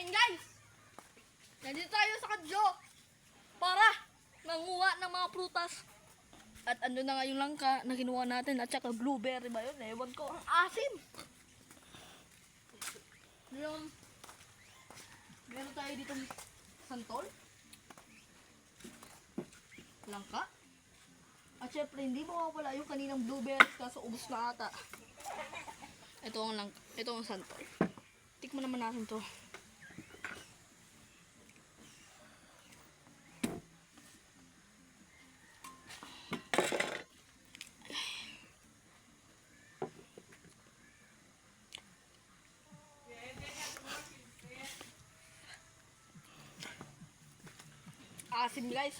Ngayon guys, nandito tayo sa Kadjo para manguha ng mga prutas. At ano na nga yung langka na kinuha natin at saka blueberry ba yun? Ewan ko, ang asim! Meron tayo dito santol, langka, at syempre hindi mawawala yung kaninang blueberries kaso ubos na ata. Ito ang santol. Tikman naman natin to. Asim guys.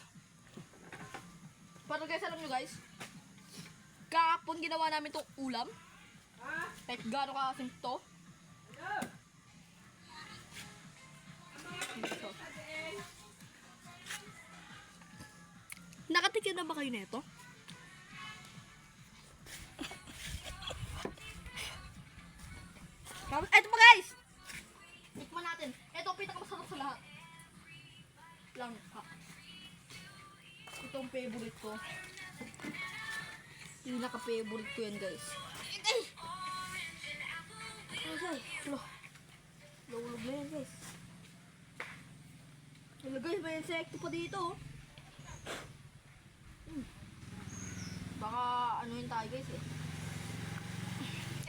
Pero guys, alam nyo guys, kahapon ginawa namin itong ulam. Kahit gano'n kaasim to. Nakatikim na ba kayo nito? Ito pa guys! Tikman natin. Ito ang pinakamasarap sa lahat. Langka. Ito ang favorite ko. Pinaka-favorite ko yan guys. Ay! Okay. Lulog na yan guys. Hello guys, may insekto pa dito. Baka ano yun tayo guys eh.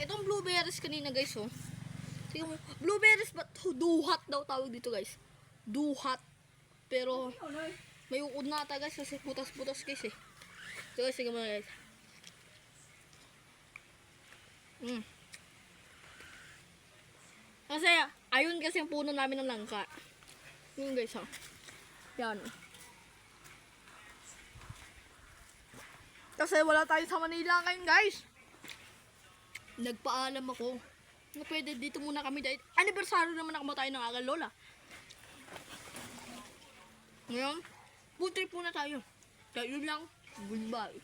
Itong blueberries kanina guys oh. Tingnan mo, blueberries ba? Duhat daw tawag dito guys. Duhat. Pero may ukod na ata guys kasi putas-putas guys eh. So guys, sige mga guys. Kasi ayun kasi yung puno namin ng langka. Yun guys ha. Yan. Kasi wala tayo sa Manila ngayon guys. Nagpaalam ako na pwede dito muna kami dahil anniversary naman nakamatay ng agal lola. Ngayon, food trip muna tayo. Kaya yun lang. Goodbye.